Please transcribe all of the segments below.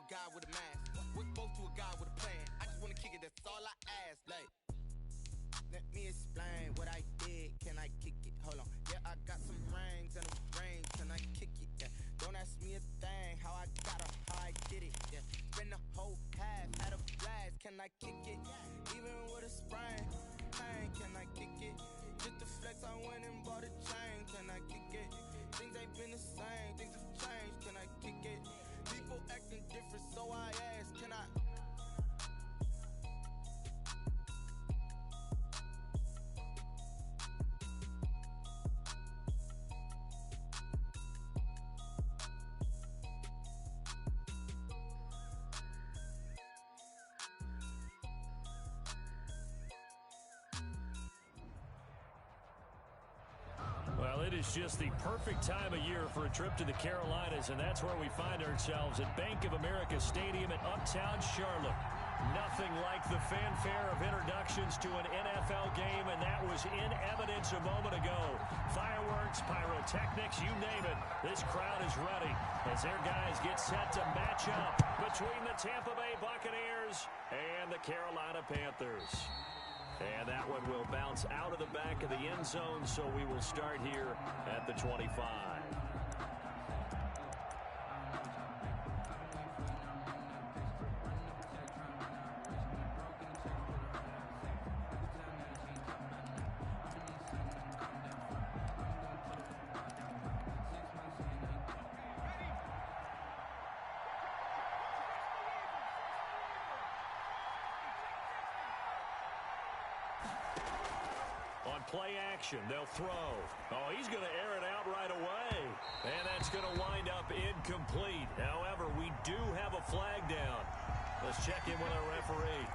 guy with a mask. We're supposed to a guy with a plan. I just wanna kick it, that's all I ask. Like, let me explain what I did. Can I kick it? Hold on. Yeah, I got some rings and a ring. Can I kick it? Yeah. Don't ask me a thing. How I got her, how I did it. Yeah. Spend the whole half, had a blast. Can I kick it? Even with a sprain. Hey, can I kick it? Just to flex, I went and bought a chain. Can I kick it? Things ain't been the same. Things have changed. Can I kick it? People acting different, so I ask. Can I? Well, it is just the perfect time of year for a trip to the Carolinas, and that's where we find ourselves at Bank of America Stadium in Uptown Charlotte. Nothing like the fanfare of introductions to an NFL game, and that was in evidence a moment ago. Fireworks, pyrotechnics, you name it. This crowd is ready as their guys get set to match up between the Tampa Bay Buccaneers and the Carolina Panthers. And that one will bounce out of the back of the end zone, so we will start here at the 25. On play action, they'll throw. Oh, he's going to air it out right away. And that's going to wind up incomplete. However, we do have a flag down. Let's check in with our referee.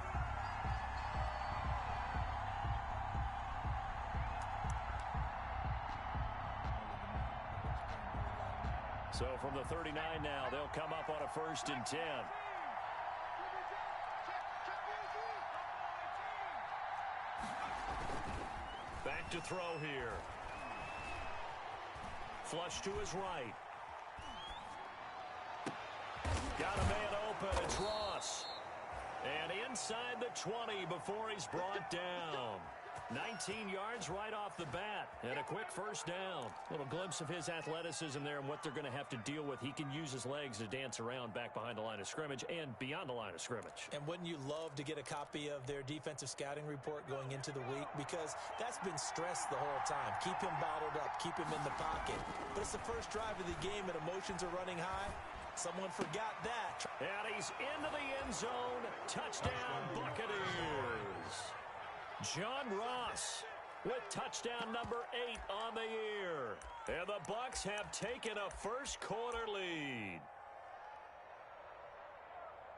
So from the 39 now, they'll come up on a 1st and 10. Back to throw here. Flush to his right. Got a man open. It's Ross. And inside the 20 before he's brought down. 19 yards right off the bat. And a quick 1st down. A little glimpse of his athleticism there and what they're going to have to deal with. He can use his legs to dance around back behind the line of scrimmage and beyond the line of scrimmage. And wouldn't you love to get a copy of their defensive scouting report going into the week? Because that's been stressed the whole time. Keep him bottled up. Keep him in the pocket. But it's the first drive of the game and emotions are running high. Someone forgot that. And he's into the end zone. Touchdown, Buccaneers. John Ross with touchdown number 8 on the year. And the Bucs have taken a first-quarter lead.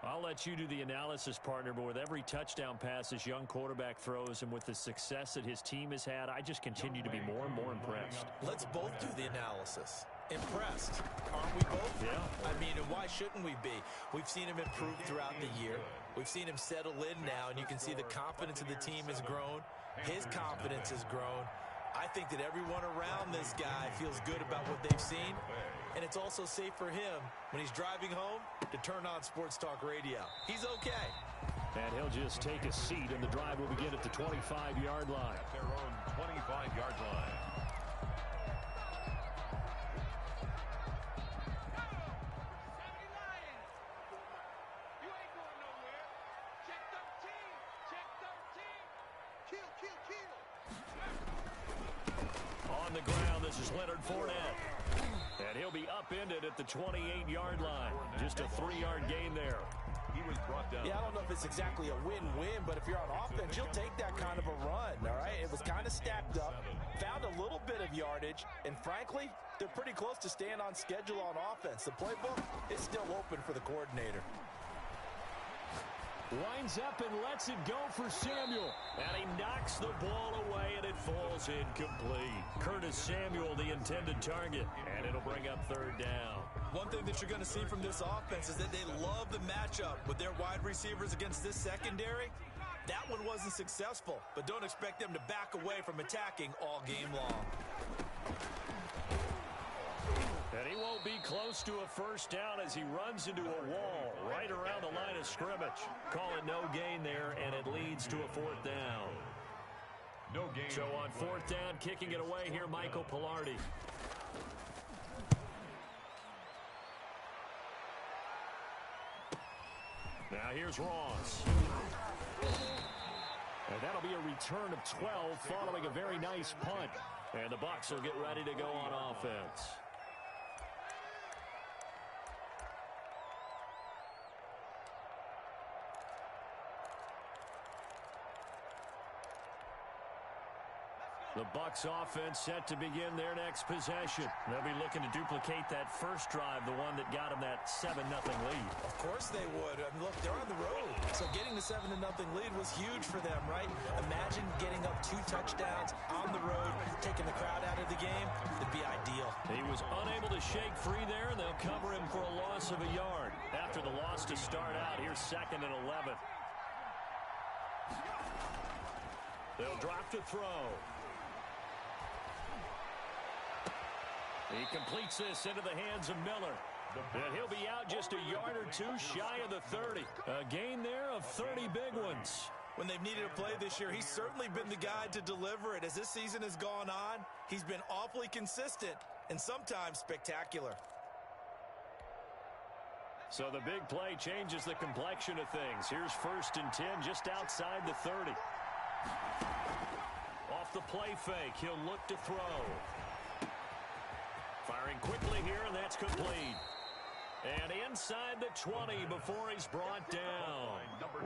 I'll let you do the analysis, partner, but with every touchdown pass this young quarterback throws and with the success that his team has had, I just continue to be more and more impressed. Let's both do the analysis. Impressed, aren't we both? Yeah. I mean, and why shouldn't we be? We've seen him improve throughout the year. We've seen him settle in now, and you can see the confidence of the team has grown. His confidence has grown. I think that everyone around this guy feels good about what they've seen, and it's also safe for him when he's driving home to turn on Sports Talk Radio. He's okay. And he'll just take a seat, and the drive will begin at the 25-yard line. At their own 25-yard line. On the ground, this is Leonard Fournette. And he'll be upended at the 28-yard line. Just a 3-yard gain there. He was brought down. Yeah, I don't know if it's exactly a win-win, but if you're on offense, you'll take that kind of a run, all right? It was kind of stacked up, found a little bit of yardage, and frankly, they're pretty close to staying on schedule on offense. The playbook is still open for the coordinator. Winds up and lets it go for Samuel. And he knocks the ball away, and it falls incomplete. Curtis Samuel, the intended target. And it'll bring up 3rd down. One thing that you're going to see from this offense is that they love the matchup with their wide receivers against this secondary. That one wasn't successful, but don't expect them to back away from attacking all game long. And he won't be close to a 1st down as he runs into a wall right of scrimmage. Call it no gain there, and it leads to a fourth down. No gain. So on fourth down, kicking it away here, Michael Pilardi. Now here's Ross. And that'll be a return of 12 following a very nice punt. And the Bucs will get ready to go on offense. The Bucs offense set to begin their next possession. They'll be looking to duplicate that first drive, the one that got them that 7-0 lead. Of course they would. I mean, look, they're on the road. So getting the 7-0 lead was huge for them, right? Imagine getting up 2 touchdowns on the road, taking the crowd out of the game. It'd be ideal. He was unable to shake free there, and they'll cover him for a loss of a yard. After the loss to start out, here's 2nd and 11. They'll drop to throw. He completes this into the hands of Miller. And he'll be out just a yard or 2 shy of the 30. A gain there of 30 big ones. When they've needed a play this year, he's certainly been the guy to deliver it. As this season has gone on, he's been awfully consistent and sometimes spectacular. So the big play changes the complexion of things. Here's 1st and 10 just outside the 30. Off the play fake, he'll look to throw. Firing quickly here, and that's complete. And inside the 20 before he's brought down.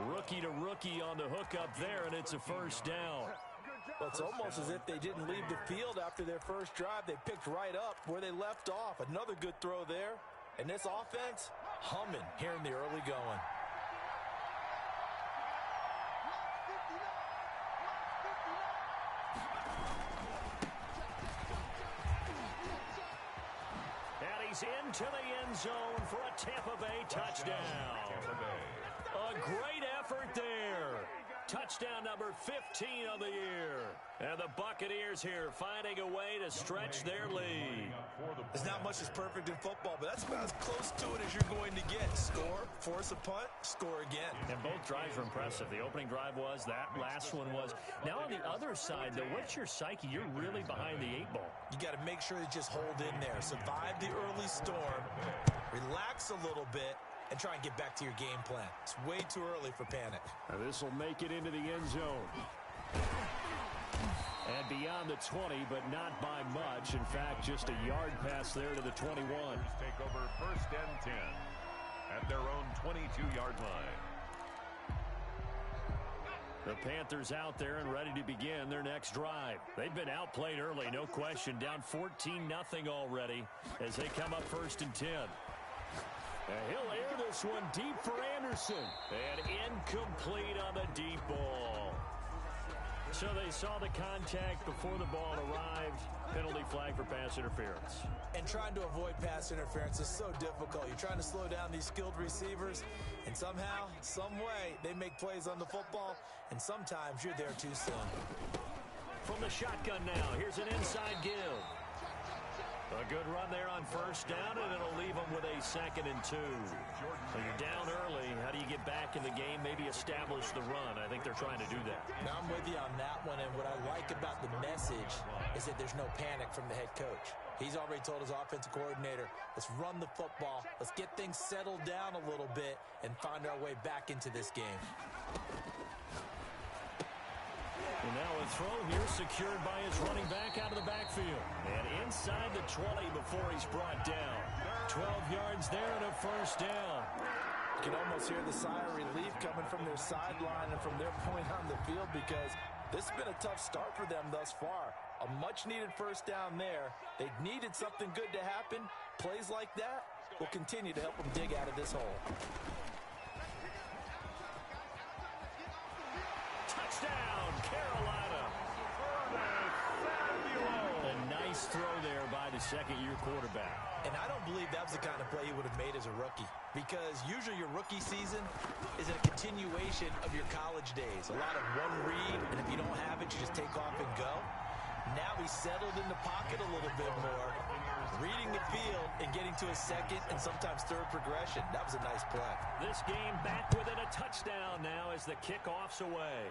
Rookie to rookie on the hookup there, and it's a first down. Well, it's almost as if they didn't leave the field after their first drive. They picked right up where they left off. Another good throw there. And this offense, humming here in the early going. Into the end zone for a Tampa Bay touchdown. A great effort there. Touchdown number 15 of the year. And the Buccaneers here finding a way to stretch their lead. There's not much that's perfect in football, but that's about as close to it as you're going to get. Score, force a punt, score again. And both drives were impressive. The opening drive was, that last one was. Now on the other side, though, what's your psyche? You're really behind the 8 ball. You got to make sure to just hold in there. Survive the early storm, relax a little bit, and try and get back to your game plan. It's way too early for panic. This will make it into the end zone. And beyond the 20, but not by much. In fact, just a yard pass there to the 21. Take over 1st and 10 at their own 22-yard line. The Panthers out there and ready to begin their next drive. They've been outplayed early, no question. Down 14-0 already as they come up 1st and 10. And he'll air this one deep for Anderson. And incomplete on the deep ball. So they saw the contact before the ball arrived. Penalty flag for pass interference. And trying to avoid pass interference is so difficult. You're trying to slow down these skilled receivers, and somehow, some way, they make plays on the football, and sometimes you're there too soon. From the shotgun now, here's an inside give. A good run there on 1st down, and it'll leave them with a 2nd and 2. So you're down early. How do you get back in the game? Maybe establish the run. I think they're trying to do that. Now I'm with you on that one, and what I like about the message is that there's no panic from the head coach. He's already told his offensive coordinator, let's run the football, let's get things settled down a little bit, and find our way back into this game. And now a throw here secured by his running back out of the backfield. And inside the 20 before he's brought down. 12 yards there and a 1st down. You can almost hear the sigh of relief coming from their sideline and from their point on the field, because this has been a tough start for them thus far. A much-needed 1st down there. They needed something good to happen. Plays like that will continue to help them dig out of this hole. Touchdown, Carolina. A nice throw there by the 2nd-year quarterback. And I don't believe that was the kind of play he would have made as a rookie, because usually your rookie season is a continuation of your college days. A lot of one read, and if you don't have it, you just take off and go. Now he's settled in the pocket a little bit more, reading the field and getting to a second and sometimes third progression. That was a nice play. This game back within a touchdown now as the kickoff's away.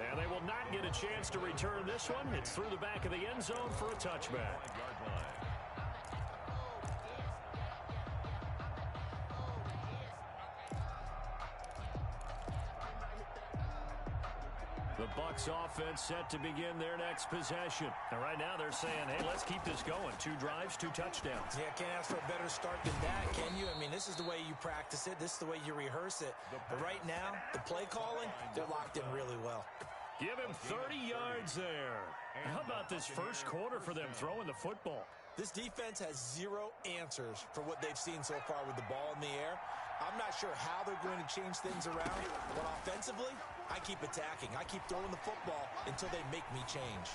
And they will not get a chance to return this one. It's through the back of the end zone for a touchback. The Bucs offense set to begin their next possession. And right now they're saying, hey, let's keep this going. 2 drives, 2 touchdowns. Yeah, can't ask for a better start than that, can you? I mean, this is the way you practice it. This is the way you rehearse it. But right now, the play calling, they're locked in really well. Give him 30 yards there. How about this first quarter for them throwing the football? This defense has 0 answers for what they've seen so far with the ball in the air. I'm not sure how they're going to change things around, but offensively, I keep attacking. I keep throwing the football until they make me change.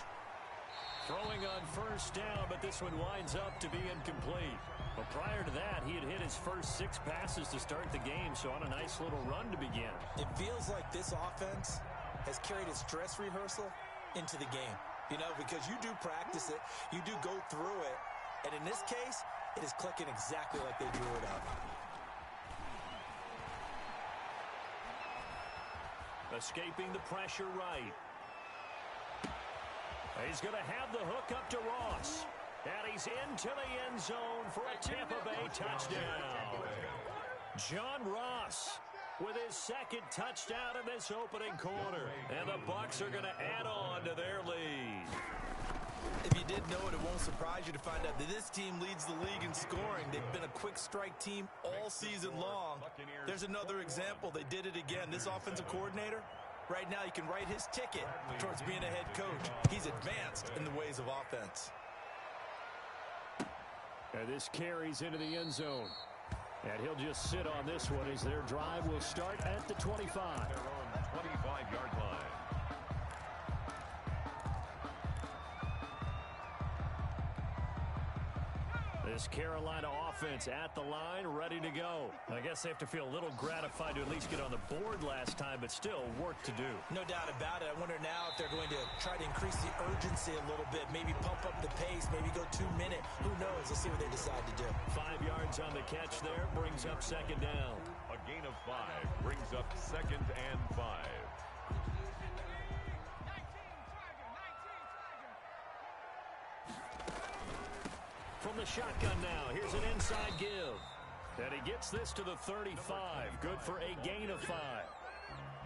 Throwing on first down, but this one winds up to be incomplete. But prior to that, he had hit his first 6 passes to start the game, so on a nice little run to begin. It feels like this offense has carried its dress rehearsal into the game. You know, because you do practice it, you do go through it, and in this case, it is clicking exactly like they drew it up. Escaping the pressure right. He's going to have the hook up to Ross. And he's into the end zone for a Tampa Bay touchdown. John Ross with his 2nd touchdown in this opening quarter. And the Bucs are going to add on to their lead. If you didn't know it, it won't surprise you to find out that this team leads the league in scoring. They've been a quick strike team all season long. There's another example. They did it again. This offensive coordinator, right now, you can write his ticket towards being a head coach. He's advanced in the ways of offense. And this carries into the end zone. And he'll just sit on this one as their drive will start at the 25. Their own 25-yard line. This Carolina offense at the line, ready to go. I guess they have to feel a little gratified to at least get on the board last time, but still work to do. No doubt about it. I wonder now if they're going to try to increase the urgency a little bit, maybe pump up the pace, maybe go 2-minute. Who knows? Let's see what they decide to do. 5 yards on the catch there, brings up 2nd down. A gain of 5 brings up 2nd and 5. From the shotgun now, here's an inside give. And he gets this to the 35. Good for a gain of 5.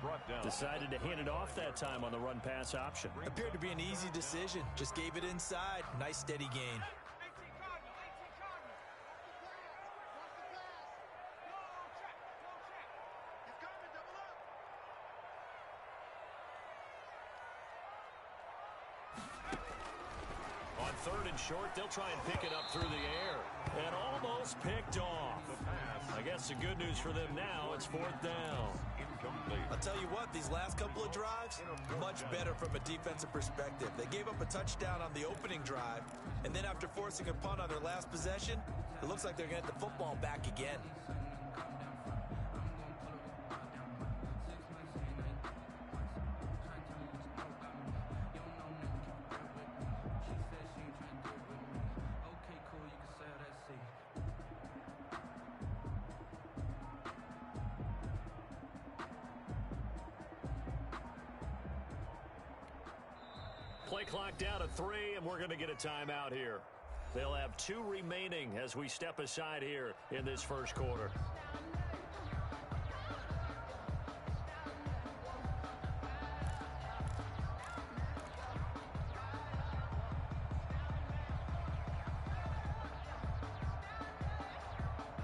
Brought down. Decided to hand it off that time on the run-pass option. Appeared to be an easy decision. Just gave it inside. Nice, steady gain. On 3rd and short, they'll try and pick it up through the air. And almost picked off. I guess the good news for them now, it's 4th down. Incomplete. I'll tell you what, these last couple of drives, much better from a defensive perspective. They gave up a touchdown on the opening drive, and then after forcing a punt on their last possession, it looks like they're going to get the football back again. Play clock down to 3, and we're going to get a timeout here. They'll have 2 remaining as we step aside here in this first quarter.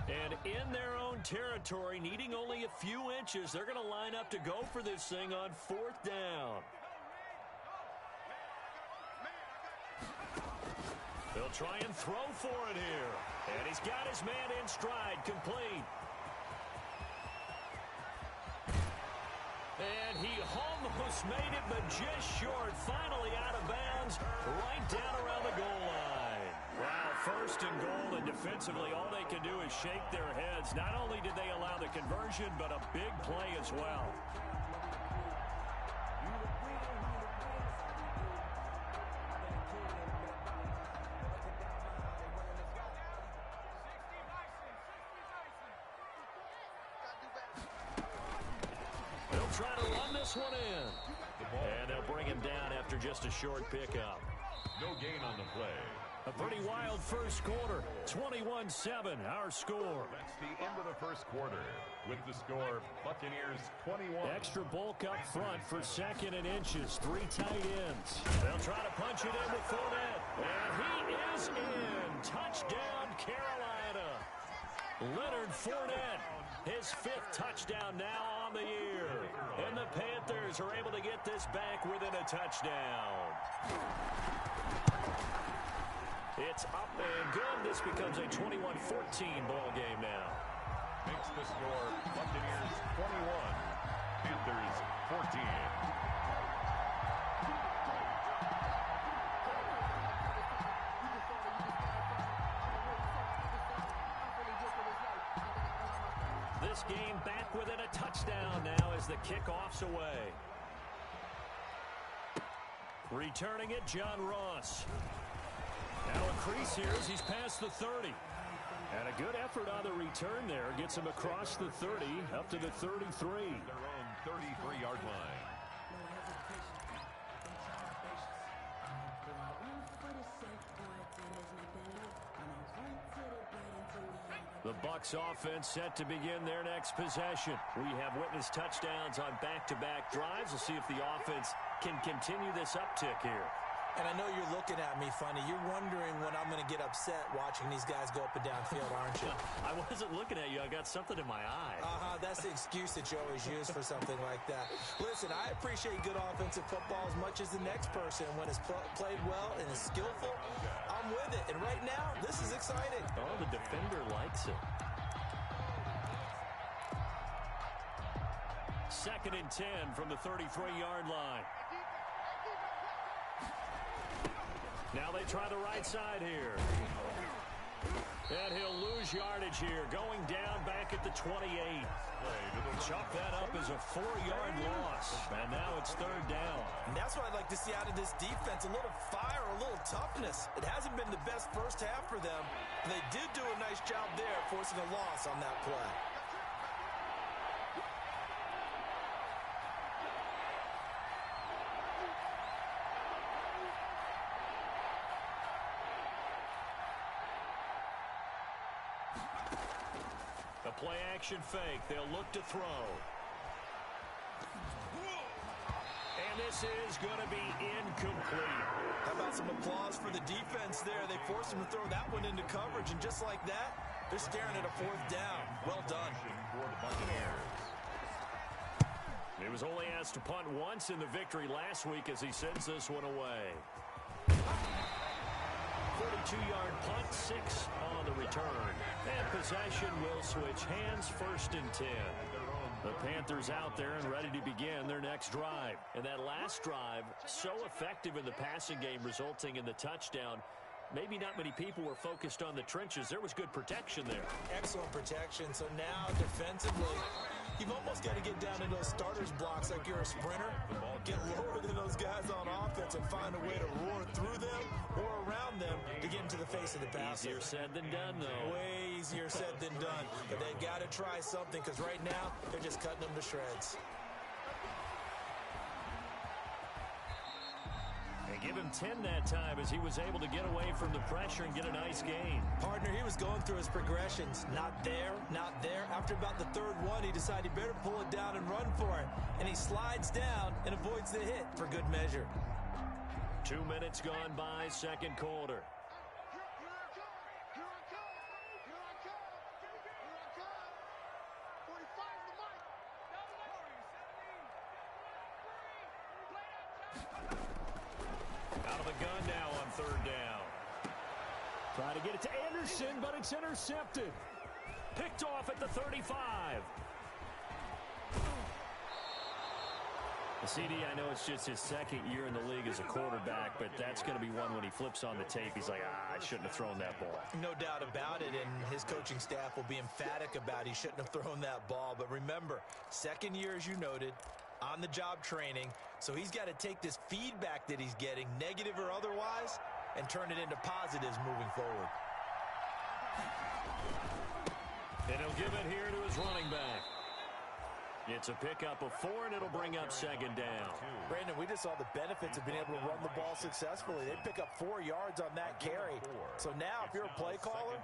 And in their own territory, needing only a few inches, they're going to line up to go for this thing on 4th down. They'll try and throw for it here. And he's got his man in stride, complete. And he almost made it, but just short. Finally out of bounds, right down around the goal line. Wow, 1st and goal, and defensively, all they can do is shake their heads. Not only did they allow the conversion, but a big play as well. try to run this one in. And they'll bring him down after just a short pickup. No gain on the play. A pretty wild first quarter. 21-7, our score. That's the end of the first quarter. With the score, Buccaneers 21. Extra bulk up front for second and inches. 3 tight ends. They'll try to punch it in with Fournette. And he is in. Touchdown, Carolina. Leonard Fournette, his 5th touchdown now on the year. And the Panthers are able to get this back within a touchdown. It's up and good. This becomes a 21-14 ball game now. Makes the score Buccaneers 21, Panthers 14. This game back within a touchdown now as the kickoff's away. Returning it, John Ross. Now a crease here as he's past the 30. And a good effort on the return there. Gets him across the 30 up to the 33. Their own 33-yard line. The Bucs offense set to begin their next possession. We have witnessed touchdowns on back-to-back drives. We'll see if the offense can continue this uptick here. And I know you're looking at me funny. You're wondering when I'm going to get upset watching these guys go up and down field, aren't you? I wasn't looking at you. I got something in my eye. That's the excuse that you always use for something like that. Listen, I appreciate good offensive football as much as the next person. When it's played well and is skillful, I'm with it. And right now, this is exciting. Oh, the defender likes it. 2nd and 10 from the 33-yard line. Now they try the right side here. And he'll lose yardage here, going down back at the 28. Chop that up as a 4-yard loss. And now it's 3rd down. And that's what I'd like to see out of this defense, a little fire, a little toughness. It hasn't been the best first half for them. They did do a nice job there, forcing a loss on that play. Play-action fake. They'll look to throw. And this is going to be incomplete. How about some applause for the defense there? They forced him to throw that one into coverage, and just like that, they're staring at a 4th down. Well done. He was only asked to punt once in the victory last week as he sends this one away. 42-yard punt, 6 on the return. And possession will switch hands, 1st and 10. The Panthers out there and ready to begin their next drive. And that last drive, so effective in the passing game, resulting in the touchdown. Maybe not many people were focused on the trenches. There was good protection there. Excellent protection. So now defensively, you've almost got to get down in those starters blocks like you're a sprinter. Get lower than those guys on offense and find a way to roar through them or around them to get into the face of the passer. Easier said than done, though. Way easier said than done. But they've got to try something because right now they're just cutting them to shreds. They give him 10 that time as he was able to get away from the pressure and get a nice gain. Partner, he was going through his progressions. Not there, not there. After about the 3rd one, he decided he better pull it down and run for it. And he slides down and avoids the hit for good measure. 2 minutes gone by, 2nd quarter. Out of the gun now on 3rd down. Try to get it to Anderson, but it's intercepted. Picked off at the 35. CD, I know it's just his 2nd year in the league as a quarterback, but that's going to be one when he flips on the tape. He's like, I shouldn't have thrown that ball. No doubt about it, and his coaching staff will be emphatic about he shouldn't have thrown that ball. But remember, 2nd year, as you noted, on-the-job training, so he's got to take this feedback that he's getting, negative or otherwise, and turn it into positives moving forward. And he'll give it here to his running back. It's a pickup of 4, and it'll bring up second down. Brandon, we just saw the benefits of being able to run the ball successfully. They pick up 4 yards on that carry. So now if you're a play caller,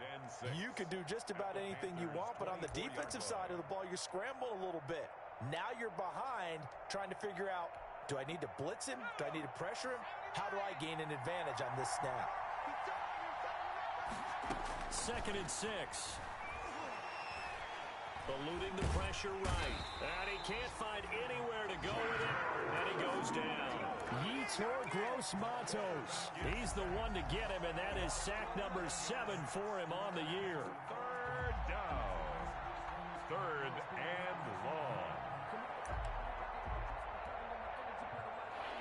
you can do just about anything you want. But on the defensive side of the ball, you're scrambling a little bit. Now you're behind trying to figure out, do I need to blitz him? Do I need to pressure him? How do I gain an advantage on this snap? 2nd and 6. Eluding the pressure right. And he can't find anywhere to go with it. And he goes down. Yetur Gross-Matos. He's the one to get him, and that is sack number 7 for him on the year. 3rd down. 3rd and long.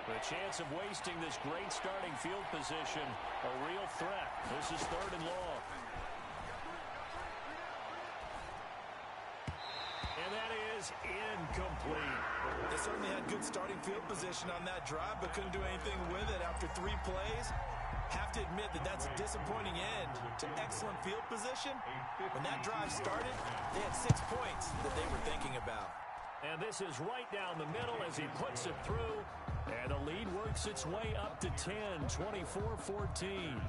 The chance of wasting this great starting field position, a real threat. This is 3rd and long. And that is incomplete. They certainly had good starting field position on that drive, but couldn't do anything with it after 3 plays. Have to admit that that's a disappointing end to excellent field position. When that drive started, they had 6 points that they were thinking about. And this is right down the middle as he puts it through. And the lead works its way up to 10, 24-14.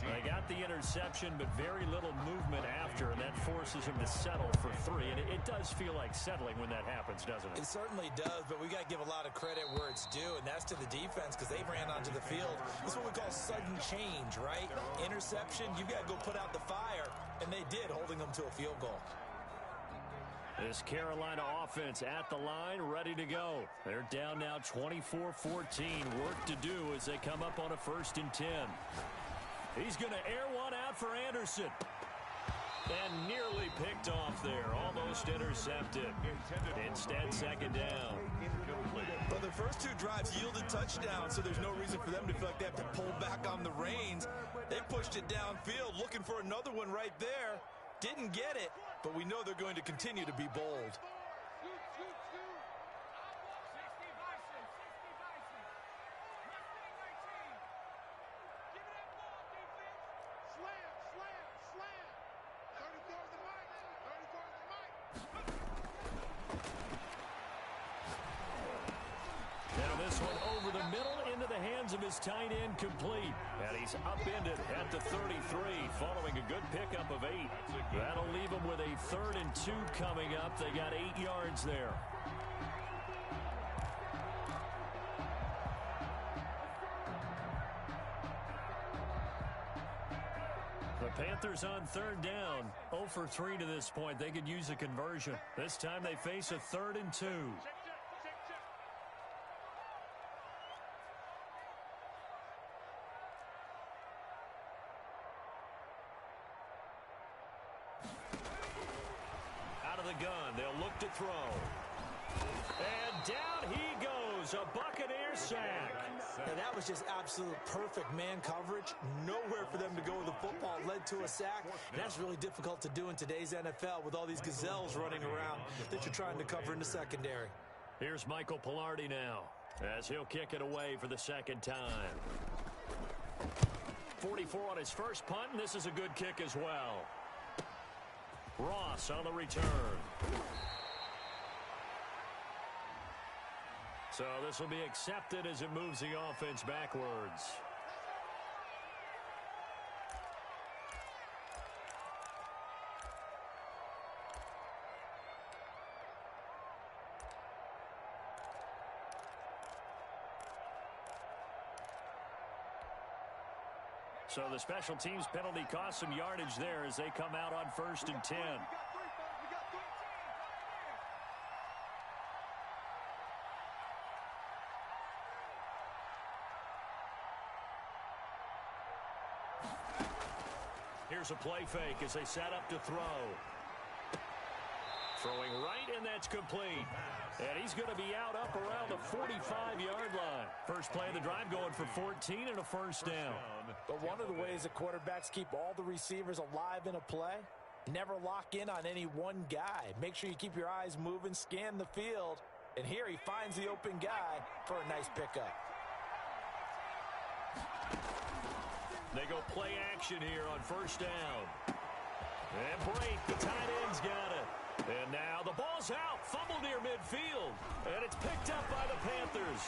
They got the interception, but very little movement after, and that forces him to settle for 3. And it does feel like settling when that happens, doesn't it? It certainly does, but we got to give a lot of credit where it's due, and that's to the defense because they ran onto the field. This is what we call sudden change, right? Interception, you got to go put out the fire, and they did, holding them to a field goal. This Carolina offense at the line, ready to go. They're down now 24-14. Work to do as they come up on a 1st and 10. He's going to air one out for Anderson. And nearly picked off there. Almost intercepted. Instead, 2nd down. Well, their first 2 drives yielded touchdowns, so there's no reason for them to feel like they have to pull back on the reins. They pushed it downfield, looking for another one right there. Didn't get it, but we know they're going to continue to be bold. Now this one over the middle into the hands of his tight end, complete. And he's upended at the 33 following a good pickup of 8. That'll leave him with a 3rd and 2 coming up. They got 8 yards there. The Panthers on 3rd down. 0 for 3 to this point. They could use a conversion. This time they face a 3rd and 2. Out of the gun, they'll look to throw. And down he goes, a Buccaneer sack. Now that was just absolute perfect man coverage. Nowhere for them to go with the football. Led to a sack. And that's really difficult to do in today's NFL with all these gazelles running around that you're trying to cover in the secondary. Here's Michael Pilardi now as he'll kick it away for the 2nd time. 44 on his first punt, and this is a good kick as well. Ross on the return. So this will be accepted as it moves the offense backwards. So the special teams penalty cost some yardage there as they come out on 1st and 10. Here's a play fake as they set up to throw. Throwing right, and that's complete. And he's going to be out up around the 45-yard line. First play of the drive going for 14 and a 1st down. But one of the ways that quarterbacks keep all the receivers alive in a play, never lock in on any one guy. Make sure you keep your eyes moving, scan the field. And here he finds the open guy for a nice pickup. They go play action here on 1st down. And break, the tight end's got it. And now the ball's out. Fumble near midfield. And it's picked up by the Panthers.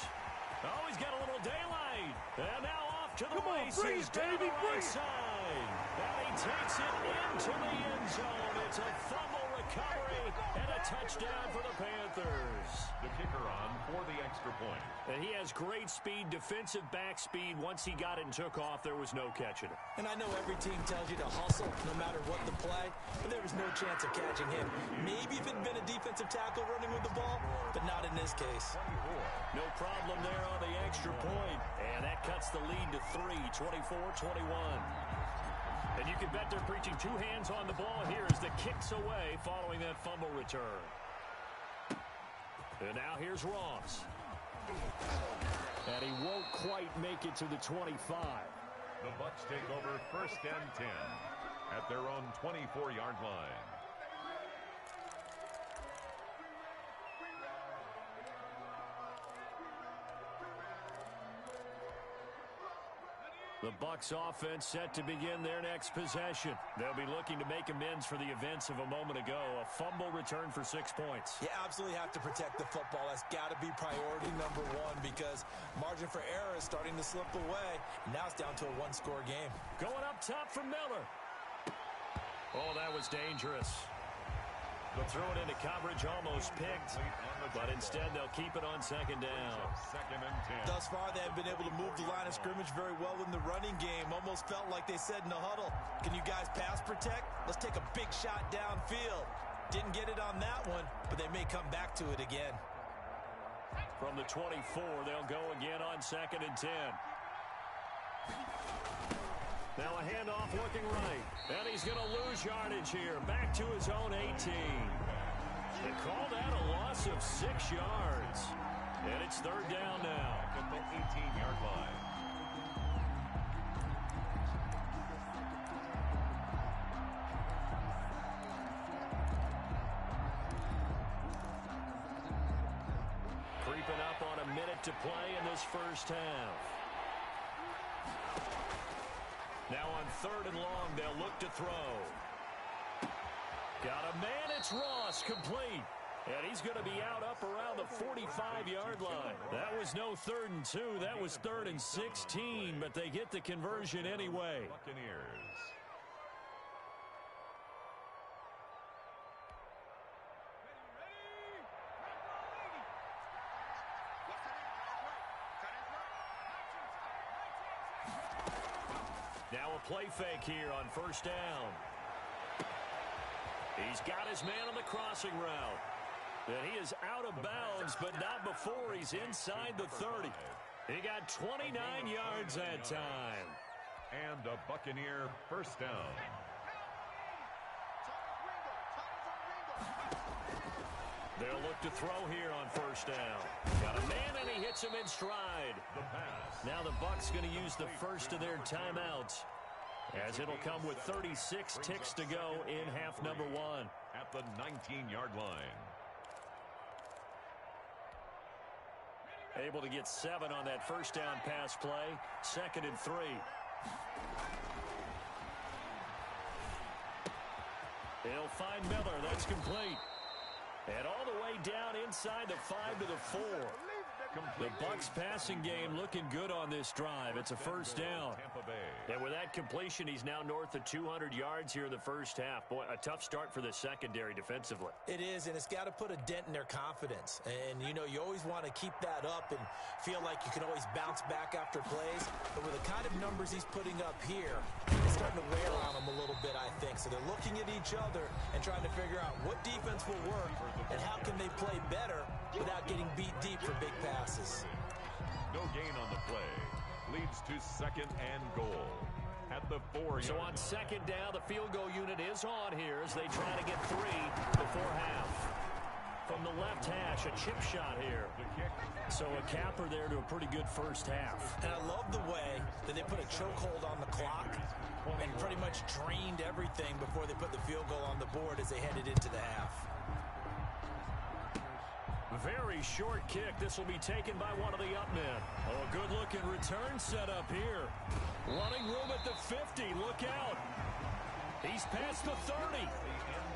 Oh, he's got a little daylight. And now off to the races down the right side. And he takes it into the end zone. It's a fumble recovery and a touchdown for the Panthers. The kicker on for the extra point. And he has great speed, defensive back speed. Once he got it and took off, there was no catching it. And I know every team tells you to hustle no matter what the play, but there was no chance of catching him. Maybe if it had been a defensive tackle running with the ball, but not in this case. No problem there on the extra point. And that cuts the lead to 3, 24-21. And you can bet they're preaching two hands on the ball here as the kick's away following that fumble return. And now here's Ross. And he won't quite make it to the 25. The Bucs take over 1st and 10 at their own 24-yard line. The Bucs offense set to begin their next possession. They'll be looking to make amends for the events of a moment ago. A fumble return for 6 points. You absolutely have to protect the football. That's got to be priority number one because margin for error is starting to slip away. Now it's down to a one-score game. Going up top for Miller. Oh, that was dangerous. They'll throw it into coverage, almost picked, but instead they'll keep it on 2nd down. 2nd and 10. Thus far, they have been able to move the line of scrimmage very well in the running game. Almost felt like they said in the huddle, can you guys pass protect? Let's take a big shot downfield. Didn't get it on that one, but they may come back to it again. From the 24, they'll go again on 2nd and 10. Now a handoff looking right. And he's going to lose yardage here. Back to his own 18. They call that a loss of 6 yards. And it's 3rd down now. At the 18-yard line. Creeping up on a minute to play in this first half. Now on 3rd and long, they'll look to throw. Got a man, it's Ross, complete. And he's going to be out up around the 45-yard line. That was no 3rd and 2, that was 3rd and 16, but they get the conversion anyway. Buccaneers. Now a play fake here on 1st down. He's got his man on the crossing route. And he is out of bounds, but not before he's inside the 30. He got 29 yards that time. And a Buccaneer 1st down. They'll look to throw here on 1st down. Got a man, and he hits him in stride. The pass. Now the Bucs going to use the first of their timeouts, as it'll come with 36 ticks to go in half number 1. At the 19-yard line. Able to get 7 on that 1st down pass play. 2nd and 3. He'll find Miller. That's complete. And all the way down inside the 5 to the 4. The Bucs passing game looking good on this drive. It's a 1st down. And with that completion, he's now north of 200 yards here in the first half. Boy, a tough start for the secondary defensively. It is, and it's got to put a dent in their confidence. And, you know, you always want to keep that up and feel like you can always bounce back after plays. But with the kind of numbers he's putting up here, it's starting to wear on them a little bit, I think. So they're looking at each other and trying to figure out what defense will work and how can they play better without getting beat deep for big passes. No gain on the play. Leads to 2nd and goal. At the 4-yard So on 2nd down, the field goal unit is on here as they try to get 3 before half. From the left hash, a chip shot here. So a capper there to a pretty good first half. And I love the way that they put a chokehold on the clock and pretty much drained everything before they put the field goal on the board as they headed into the half. Very short kick. This will be taken by one of the up men. Oh, a good-looking return set up here. Running room at the 50. Look out. He's past the 30.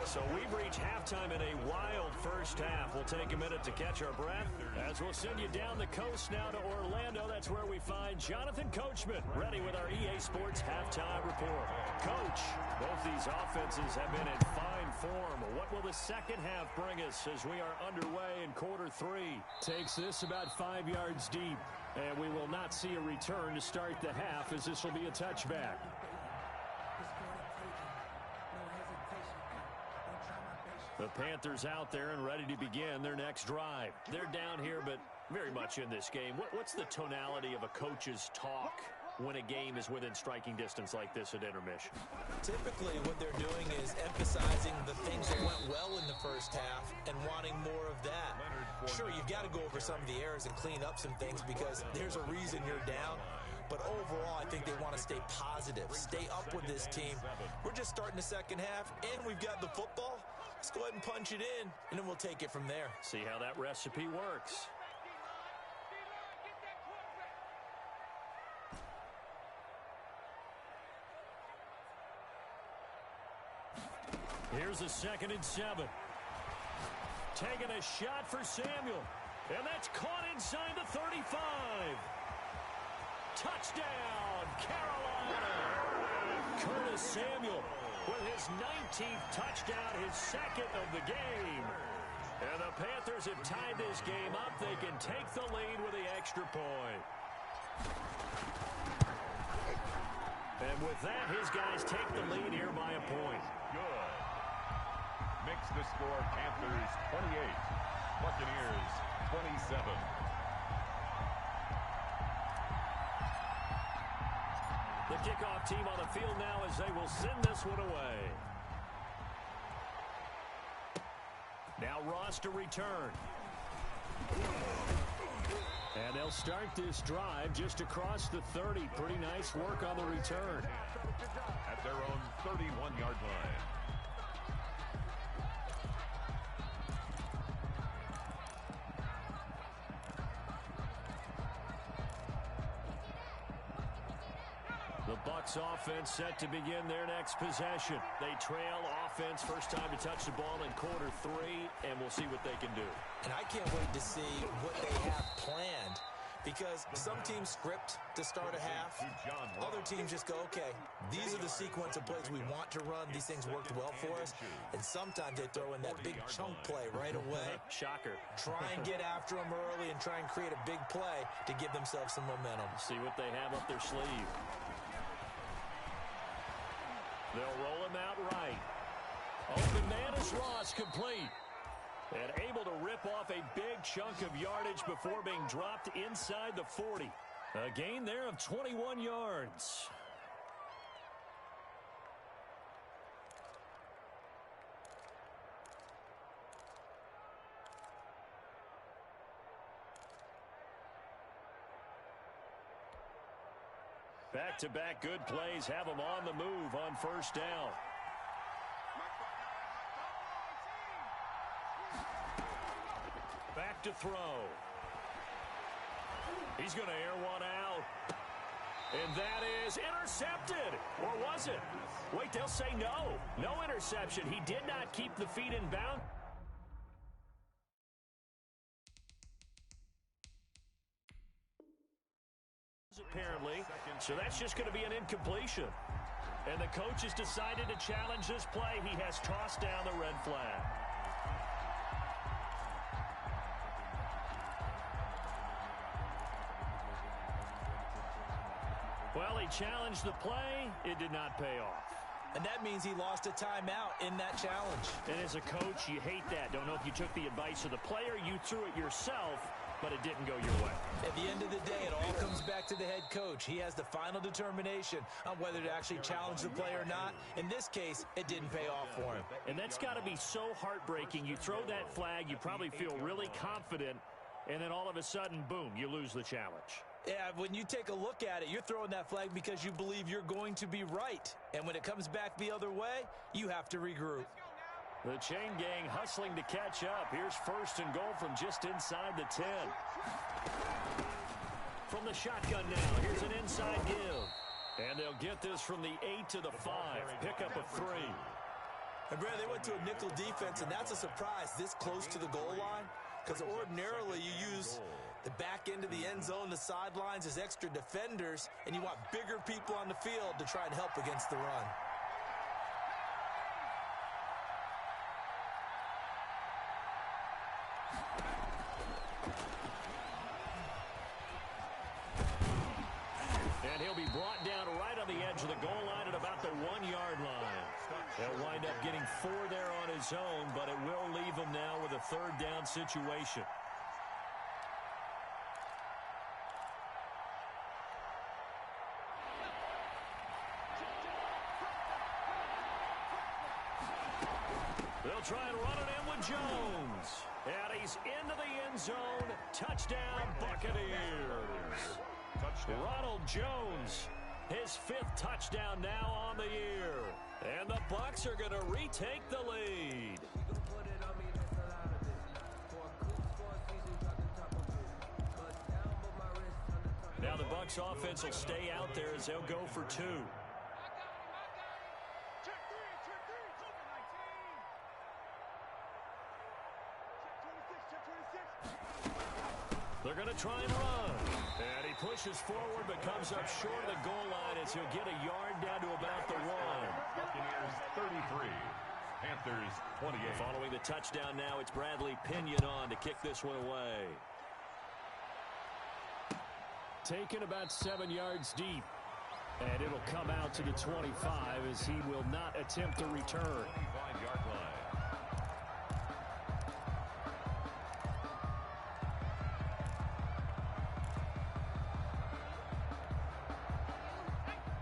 So we've reached halftime in a wild first half. We'll take a minute to catch our breath as we'll send you down the coast now to Orlando. That's where we find Jonathan Coachman ready with our EA Sports halftime report. Coach, both these offenses have been in fine form. What will the second half bring us as we are underway in quarter three? Takes this about 5 yards deep, and we will not see a return to start the half as this will be a touchback. The Panthers out there and ready to begin their next drive. They're down here, but very much in this game. What's the tonality of a coach's talk when a game is within striking distance like this at intermission? Typically, what they're doing is emphasizing the things that went well in the first half and wanting more of that. Sure, you've got to go over some of the errors and clean up some things because there's a reason you're down. But overall, I think they want to stay positive, stay up with this team. We're just starting the second half, and we've got the football. Let's go ahead and punch it in, and then we'll take it from there. See how that recipe works. Here's a 2nd and 7. Taking a shot for Samuel. And that's caught inside the 35. Touchdown, Carolina. Curtis Samuel with his 19th touchdown, his 2nd of the game. And the Panthers have tied this game up. They can take the lead with the extra point. And with that, his guys take the lead here by a point. Good. Makes the score Panthers 28, Buccaneers 27. The kickoff team on the field now as they will send this one away. Now Ross to return. And they'll start this drive just across the 30. Pretty nice work on the return. At their own 31-yard line. The Bucs offense set to begin their next possession. They trail offense first time to touch the ball in quarter three, and we'll see what they can do. And I can't wait to see what they have planned because some teams script to start a half. Other teams just go, okay, these are the sequence of plays we want to run. These things worked well for us. And sometimes they throw in that big chunk play right away. Shocker. Try and get after them early and try and create a big play to give themselves some momentum. See what they have up their sleeve. They'll roll him out right. Open man is Ross, complete. And able to rip off a big chunk of yardage before being dropped inside the 40. A gain there of 21 yards. Back-to-back good plays have them on the move on first down. Back to throw. He's going to air one out. And that is intercepted. Or was it? Wait, they'll say no. No interception. He did not keep the feet in bounds. Apparently, so that's just going to be an incompletion. And the coach has decided to challenge this play. He has tossed down the red flag. Well, he challenged the play. It did not pay off. And that means he lost a timeout in that challenge. And as a coach, you hate that. Don't know if you took the advice of the player, you threw it yourself, but it didn't go your way. At the end of the day, it all comes back to the head coach. He has the final determination on whether to actually challenge the play or not. In this case, it didn't pay off for him. And that's got to be so heartbreaking. You throw that flag, you probably feel really confident, and then all of a sudden, boom, you lose the challenge. Yeah, when you take a look at it, you're throwing that flag because you believe you're going to be right. And when it comes back the other way, you have to regroup. The chain gang hustling to catch up. Here's first and goal from just inside the 10. From the shotgun now, here's an inside give. And they'll get this from the 8 to the 5. Pick up a 3. And, Brad, they went to a nickel defense, and that's a surprise this close to the goal line, because ordinarily you use the back end of the end zone, the sidelines as extra defenders, and you want bigger people on the field to try and help against the run. And he'll be brought down right on the edge of the goal line at about the 1-yard line. He'll wind up getting 4 there on his own, but it will leave him now with a third down situation. They'll try and run it in with Jones. And he's into the end zone. Touchdown, Buccaneers. Touchdown. Ronald Jones, his 5th touchdown now on the year. And the Bucs are going to retake the lead. Now the Bucs offense will stay out there as they'll go for 2. They're going to try and run. And he pushes forward but comes up short of the goal line as he'll get a yard down to about the 1. Buccaneers 33, Panthers 28. Following the touchdown now, it's Bradley Pinion on to kick this one away. Taken about 7 yards deep. And it'll come out to the 25 as he will not attempt a return. 25-yard line.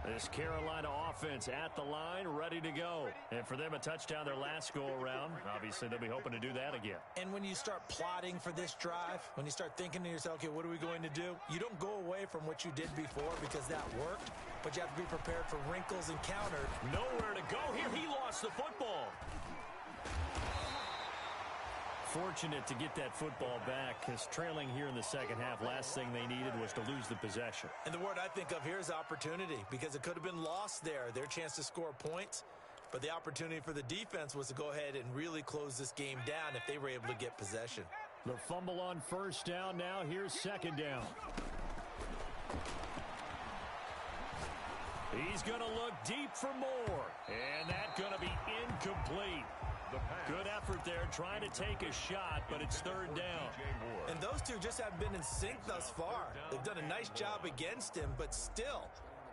This Carolina offense at the line, ready to go. And for them, a touchdown their last go-around. Obviously, they'll be hoping to do that again. And when you start plotting for this drive, when you start thinking to yourself, okay, what are we going to do? You don't go away from what you did before because that worked, but you have to be prepared for wrinkles and counter. Nowhere to go here. He lost the football. Fortunate to get that football back, because trailing here in the second half, last thing they needed was to lose the possession. And the word I think of here is opportunity, because it could have been lost there, their chance to score points. But the opportunity for the defense was to go ahead and really close this game down if they were able to get possession. The fumble on first down now. Here's second down. He's going to look deep for more. And that's going to be incomplete. Good effort there, trying to take a shot, but it's third down. And those two just haven't been in sync thus far. They've done a nice job against him, but still,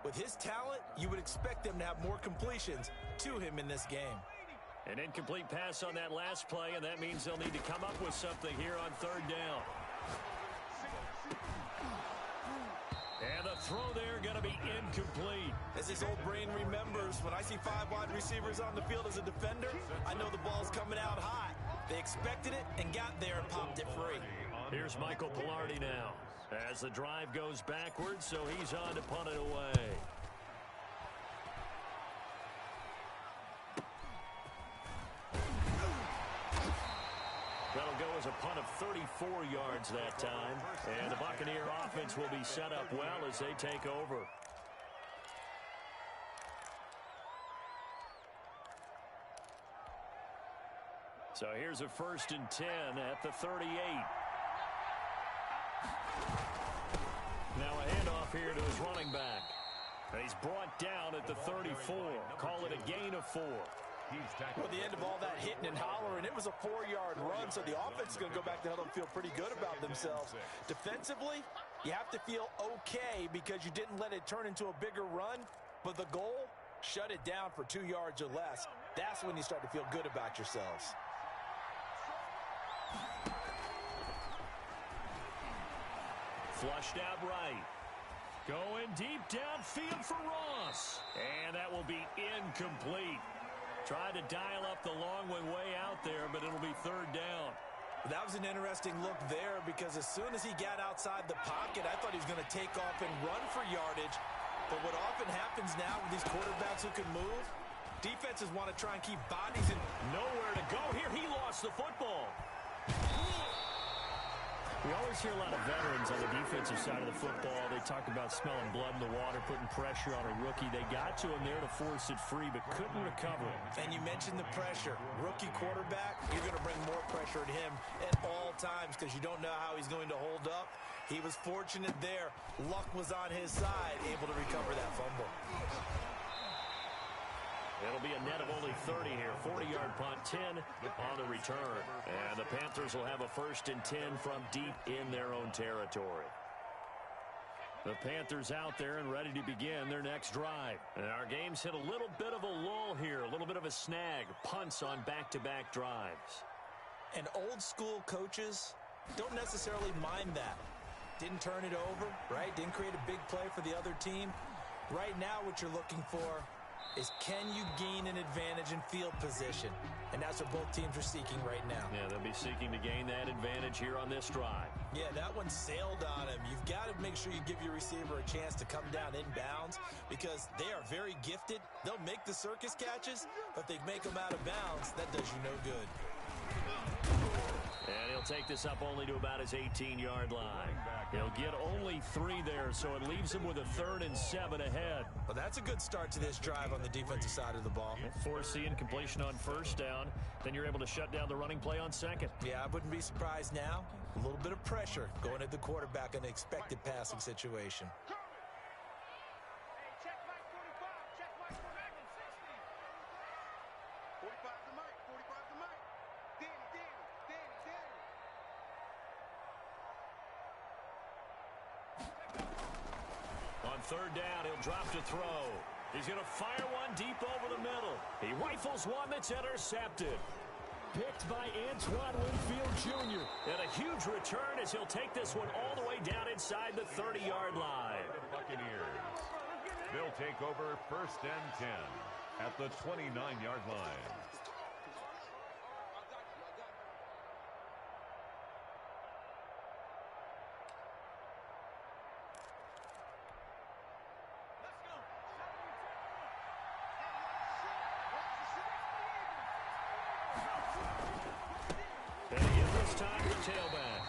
with his talent, you would expect them to have more completions to him in this game. An incomplete pass on that last play, and that means they'll need to come up with something here on third down. And the throw there going to be incomplete. As his old brain remembers, when I see 5 wide receivers on the field as a defender, I know the ball's coming out hot. They expected it and got there and popped it free. Here's Michael Pilardi now as the drive goes backwards, so he's on to punt it away. That'll go as a punt of 34 yards that time. And the Buccaneer offense will be set up well as they take over. So here's a 1st and 10 at the 38. Now a handoff here to his running back. He's brought down at the 34. Call it a gain of 4. Well, the end of all that hitting and hollering, it was a 4-yard run, so the offense is going to go back to hell and feel pretty good about themselves. Defensively, you have to feel okay because you didn't let it turn into a bigger run, but the goal, shut it down for 2 yards or less. That's when you start to feel good about yourselves. Flushed out right. Going deep downfield for Ross. And that will be incomplete. Tried to dial up the long one way out there, but it'll be third down. That was an interesting look there because as soon as he got outside the pocket, I thought he was going to take off and run for yardage. But what often happens now with these quarterbacks who can move, defenses want to try and keep bodies in. Nowhere to go here. He lost the football. We always hear a lot of veterans on the defensive side of the football. They talk about smelling blood in the water, putting pressure on a rookie. They got to him there to force it free, but couldn't recover it. And you mentioned the pressure. Rookie quarterback, you're going to bring more pressure at him at all times because you don't know how he's going to hold up. He was fortunate there. Luck was on his side, able to recover that fumble. It'll be a net of only 30 here. 40-yard punt, 10 on the return. And the Panthers will have a 1st and 10 from deep in their own territory. The Panthers out there and ready to begin their next drive. And our game's hit a little bit of a lull here, a little bit of a snag. Punts on back-to-back drives. And old-school coaches don't necessarily mind that. Didn't turn it over, right? Didn't create a big play for the other team. Right now what you're looking for is can you gain an advantage in field position? And that's what both teams are seeking right now. Yeah, they'll be seeking to gain that advantage here on this drive. Yeah, that one sailed on him. You've got to make sure you give your receiver a chance to come down inbounds because they are very gifted. They'll make the circus catches, but if they make them out of bounds, that does you no good. And he'll take this up only to about his 18-yard line. He'll get only 3 there, so it leaves him with a 3rd and 7 ahead. Well, that's a good start to this drive on the defensive side of the ball. Force the incompletion on 1st down. Then you're able to shut down the running play on 2nd. Yeah, I wouldn't be surprised now. A little bit of pressure going at the quarterback in an expected passing situation. On 3rd down, he'll drop to throw. He's going to fire one deep over the middle. He rifles one that's intercepted. Picked by Antoine Winfield Jr. And a huge return as he'll take this one all the way down inside the 30-yard line. Buccaneers. They'll take over 1st and 10 at the 29-yard line. And he gives this time to the tailback.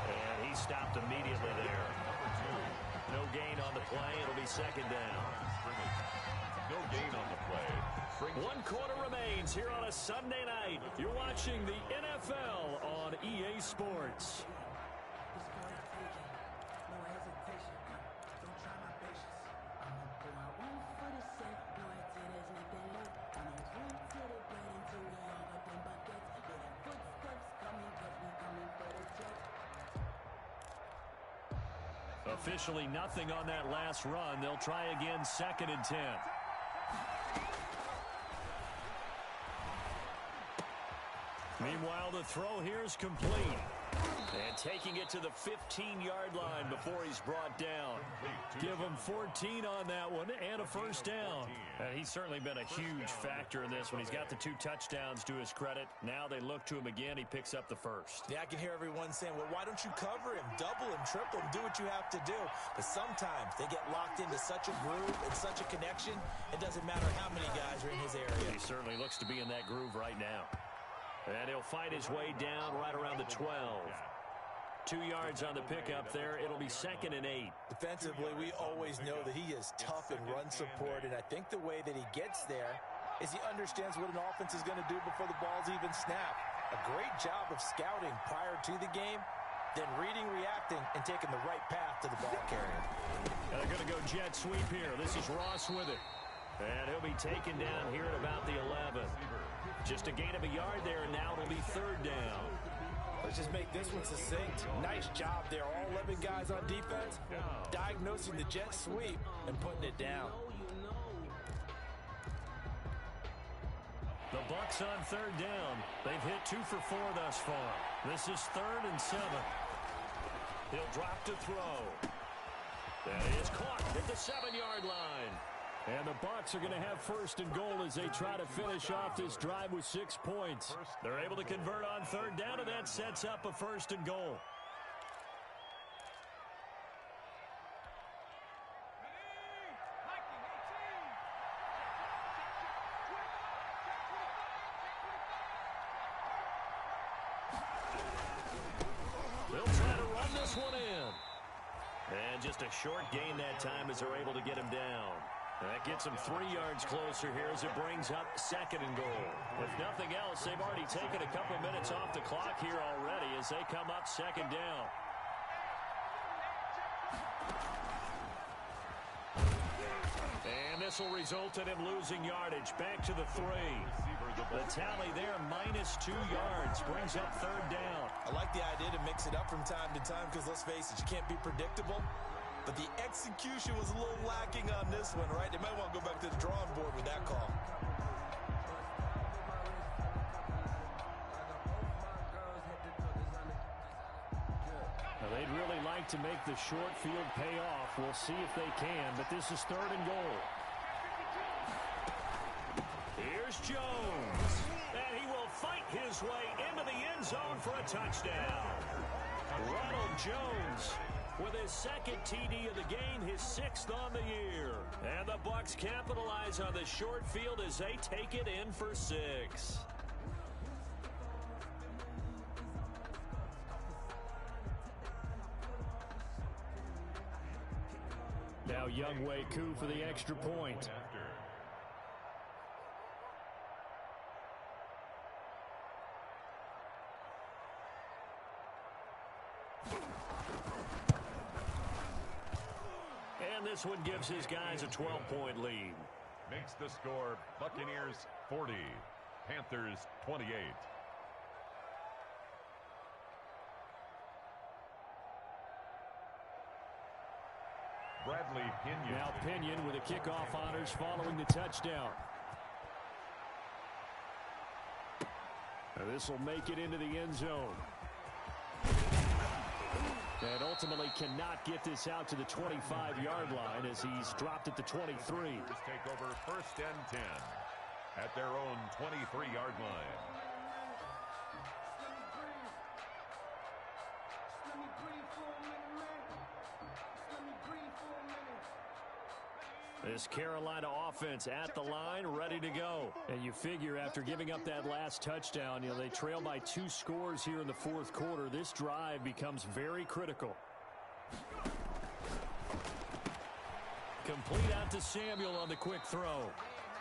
And he stopped immediately there. No gain on the play. It'll be 2nd down. No gain on the play. 1 quarter remains here on a Sunday night. You're watching the NFL on EA Sports. Officially nothing on that last run. They'll try again 2nd and 10. Meanwhile, the throw here is complete. And taking it to the 15-yard line before he's brought down. Give him 14 on that one and a 1st down. And he's certainly been a huge factor in this one. He's got the 2 touchdowns to his credit. Now they look to him again. He picks up the 1st. Yeah, I can hear everyone saying, well, why don't you cover him, double him, triple him, do what you have to do. But sometimes they get locked into such a groove and such a connection, it doesn't matter how many guys are in his area. He certainly looks to be in that groove right now. And he'll fight his way down right around the 12. 2 yards on the pickup there. It'll be 2nd and 8. Defensively, we always know that he is tough in run support, and I think the way that he gets there is he understands what an offense is going to do before the ball's even snapped. A great job of scouting prior to the game, then reading, reacting, and taking the right path to the ball carrier. And they're going to go jet sweep here. This is Ross with it. And he'll be taken down here at about the 11. Just a gain of a yard there, and now it'll be 3rd down. Let's just make this one succinct. Nice job there. All 11 guys on defense diagnosing the jet sweep and putting it down. The Bucs on 3rd down. They've hit 2 for 4 thus far. This is 3rd and 7. He'll drop to throw. That is caught at the 7-yard line. And the Bucs are going to have 1st and goal as they try to finish off this drive with 6 points. They're able to convert on 3rd down, and that sets up a 1st and goal. They'll And just a short gain that time as they're able to get him down. That gets them 3 yards closer here as it brings up 2nd and goal. If nothing else, they've already taken a couple minutes off the clock here already as they come up 2nd down. And this will result in him losing yardage. Back to the 3. The tally there, -2 yards, brings up 3rd down. I like the idea to mix it up from time to time because, let's face it, you can't be predictable. But the execution was a little lacking on this one, right? They might want to go back to the drawing board with that call. Now, they'd really like to make the short field pay off. We'll see if they can, but this is 3rd and goal. Here's Jones, and he will fight his way into the end zone for a touchdown. Ronald Jones with his 2nd TD of the game, his 6th on the year. And the Bucs capitalize on the short field as they take it in for 6. Now Younghoe Koo for the extra point. And this one gives his guys a 12-point lead. Makes the score Buccaneers 40, Panthers 28. Bradley Pinion. Now Pinion with the kickoff honors following the touchdown. This will make it into the end zone. And ultimately cannot get this out to the 25-yard line as he's dropped at the 23. Take over 1st and 10 at their own 23-yard line. This Carolina offense at the line, ready to go. And you figure after giving up that last touchdown, they trail by 2 scores here in the 4th quarter. This drive becomes very critical. Complete out to Samuel on the quick throw.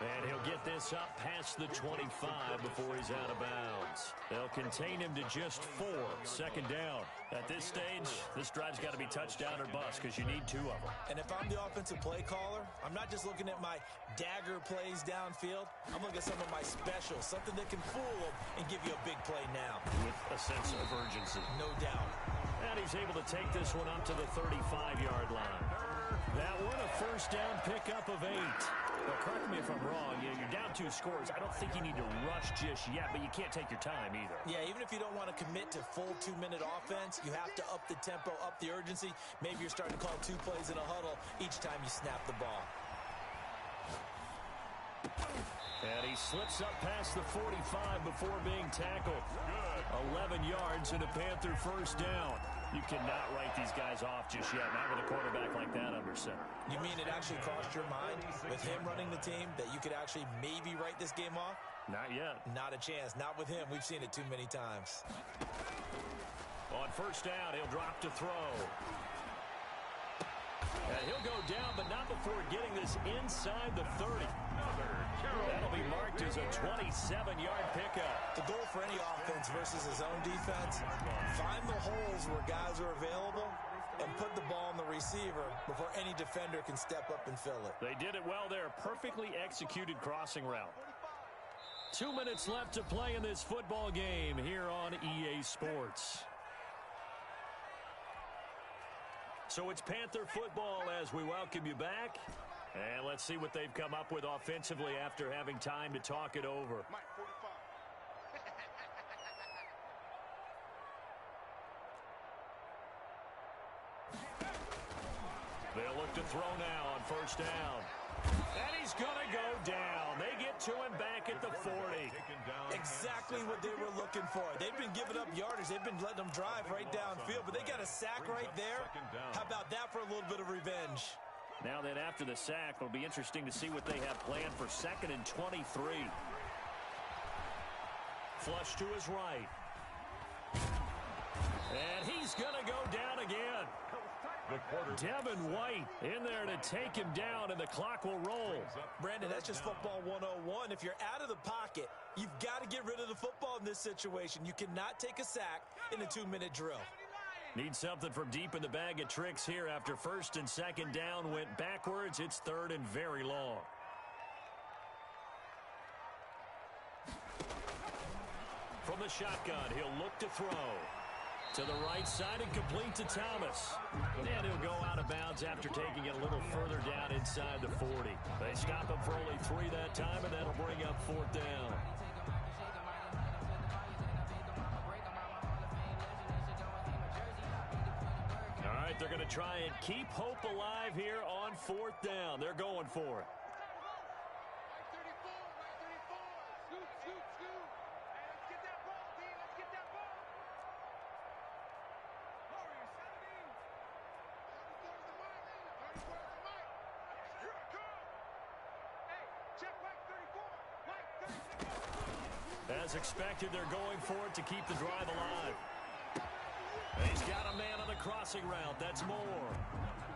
And he'll get this up past the 25 before he's out of bounds. They'll contain him to just 4, 2nd down. At this stage, this drive's got to be touchdown or bust because you need 2 of them. And if I'm the offensive play caller, I'm not just looking at my dagger plays downfield. I'm looking at some of my specials, something that can fool them and give you a big play now. With a sense of urgency. No doubt. And he's able to take this one up to the 35-yard line. That one a 1st down pickup of 8. Well, correct me if I'm wrong. You're down 2 scores. I don't think you need to rush just yet, but you can't take your time either. Yeah, even if you don't want to commit to full 2-minute offense, you have to up the tempo, up the urgency. Maybe you're starting to call 2 plays in a huddle each time you snap the ball. And he slips up past the 45 before being tackled. Good. 11 yards and a Panther 1st down. You cannot write these guys off just yet, not with a quarterback like that under center. You mean it actually crossed your mind with him running the team that you could actually maybe write this game off? Not yet. Not a chance. Not with him. We've seen it too many times. On 1st down, he'll drop to throw. And he'll go down, but not before getting this inside the 30. That'll be marked as a 27-yard pickup. The goal for any offense versus his own defense, find the holes where guys are available and put the ball on the receiver before any defender can step up and fill it. They did it well there. Perfectly executed crossing route. 2 minutes left to play in this football game here on EA Sports. So it's Panther football as we welcome you back. And let's see what they've come up with offensively after having time to talk it over. They'll look to throw now on 1st down. And he's going to go down. They get to him back at the 40. Exactly what they were looking for. They've been giving up yardage. They've been letting them drive right downfield, but they got a sack right there. How about that for a little bit of revenge? Now then, after the sack, it'll be interesting to see what they have planned for 2nd and 23. Flush to his right. And he's going to go down again. The quarter. Devin White in there to take him down, and the clock will roll. Brandon, that's just football 101. If you're out of the pocket, you've got to get rid of the football in this situation. You cannot take a sack in a 2-minute drill. Need something from deep in the bag of tricks here after first and second down went backwards. It's third and very long. From the shotgun, he'll look to throw. To the right side and complete to Thomas. And he'll go out of bounds after taking it a little further down inside the 40. They stop him for only 3 that time, and that'll bring up fourth down. All right, they're going to try and keep hope alive here on fourth down. They're going for it. As expected, they're going for it to keep the drive alive. He's got a man on the crossing route. That's more.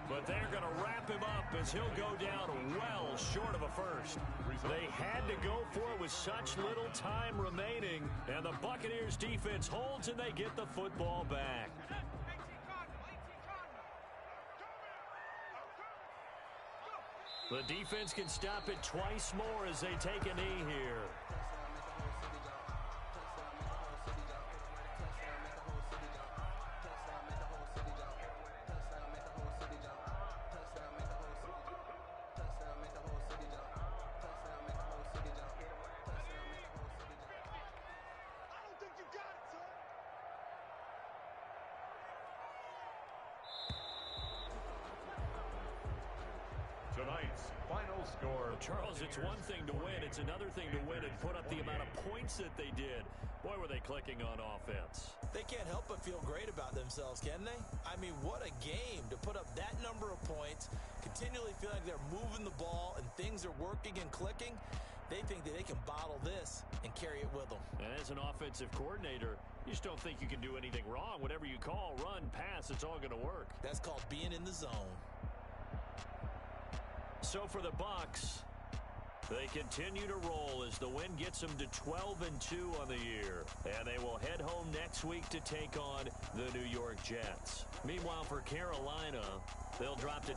But they're going to wrap him up as he'll go down well short of a first. They had to go for it with such little time remaining. And the Buccaneers defense holds and they get the football back. The defense can stop it twice more as they take a knee here. Tonight's final score. Charles, it's one thing to win. It's another thing to win and put up the amount of points that they did. Boy, were they clicking on offense. They can't help but feel great about themselves, can they? I mean, what a game to put up that number of points, continually feel like they're moving the ball and things are working and clicking. They think that they can bottle this and carry it with them. And as an offensive coordinator, you just don't think you can do anything wrong. Whatever you call, run, pass, it's all going to work. That's called being in the zone. So for the Bucs, they continue to roll as the win gets them to 12-2 on the year. And they will head home next week to take on the New York Jets. Meanwhile, for Carolina, they'll drop to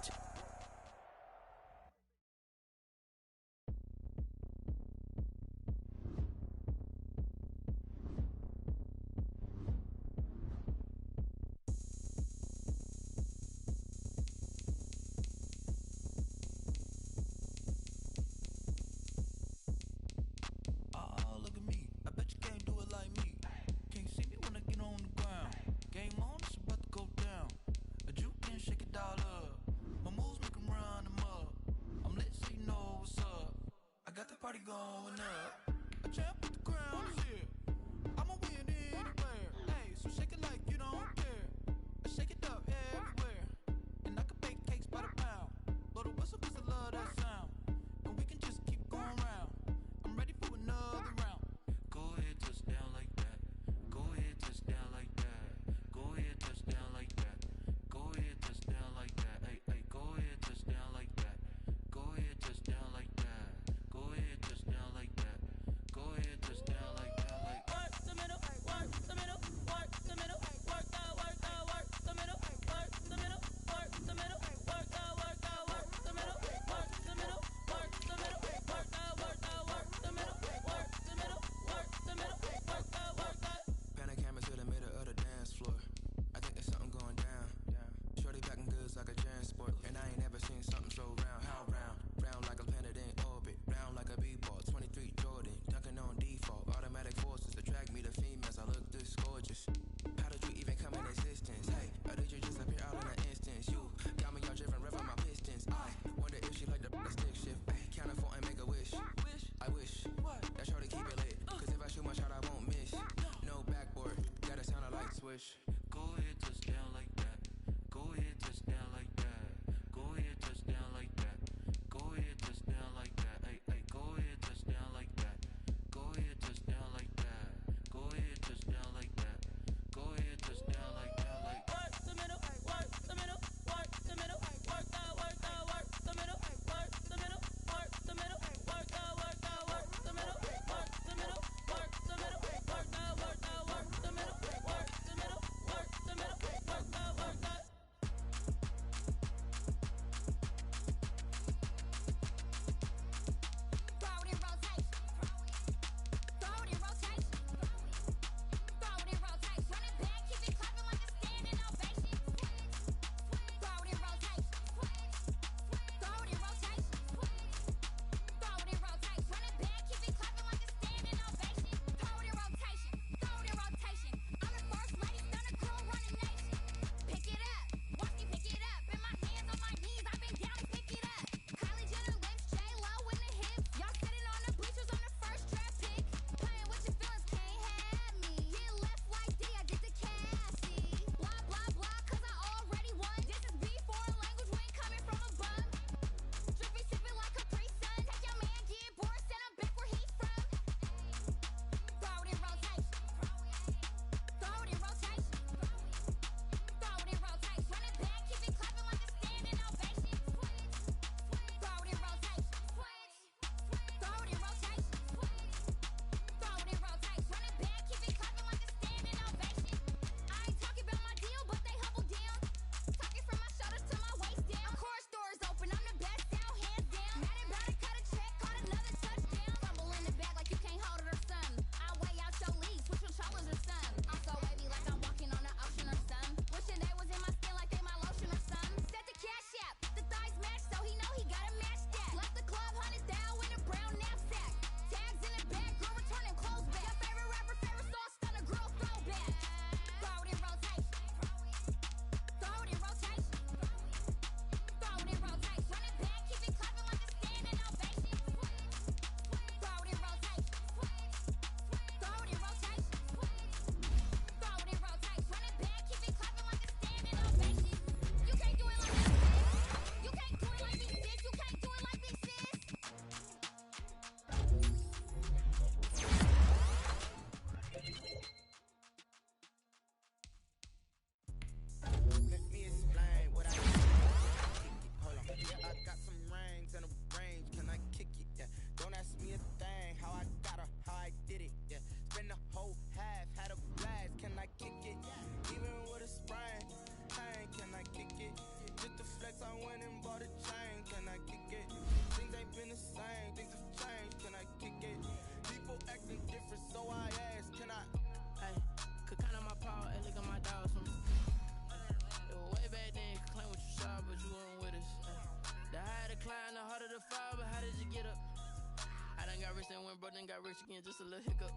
done got rich again, just a little hiccup.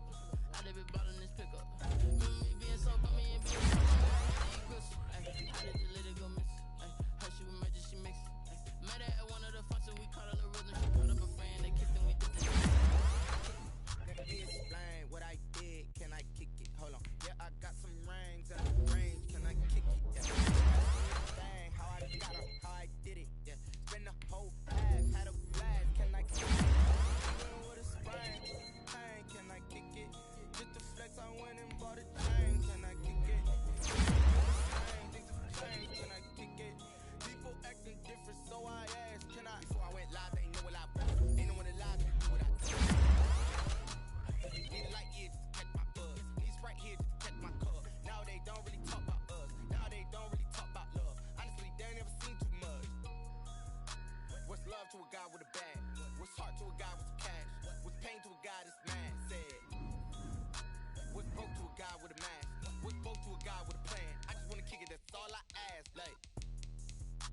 I done been ballin' this pickup. Remember me being so bummy and being so I did the let it go miss. Hush you emergency mix. Met her at one of the functions, we caught a little rhythm. She called up a friend, they kicked and we did the Let me explain what I did. Can I kick it? Hold on. Yeah, I got some rings and a range. Can I kick it? Yeah. Dang, how I got her, how I did it. Yeah. Spend the whole half, had a blast. Can I kick it? Even with a sprain, pain. Can I kick it? Just to flex, I went and bought a chain. Can I kick it? Things have changed. Can I kick it? People acting different, so I asked, can I? Before I went live, they knew what I was. Ain't no one alive to do what I do. Need a light here just to catch my buzz. Need Sprite here just to catch my cup. Now they don't really talk about us. Now they don't really talk about love. Honestly, they ain't never seen too much. What's love to a guy with a bag? What's heart to a guy with some cash? What's pain to a guy that's mad? Said. What's broke to a guy with a mask? What's broke to a guy with a plan? I just wanna kick it, that's all I ask. Like,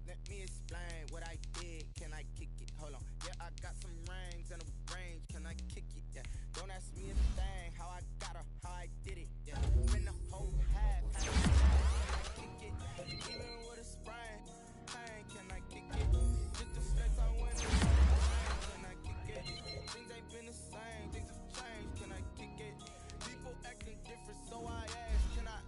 let me explain what I did. Can I kick it? Hold on. Yeah, I got some rings and a range. Can I kick it? Yeah. Don't ask me a thing. How I got her, how I did it. Yeah. Spend the whole half. Can I kick it? Even with a sprain. Pain. Can I kick it? Just to flex, I went and bought a chain. Can I kick it? Things ain't been the same. Things have changed. Can I kick it? People acting different, so I ask. Can I?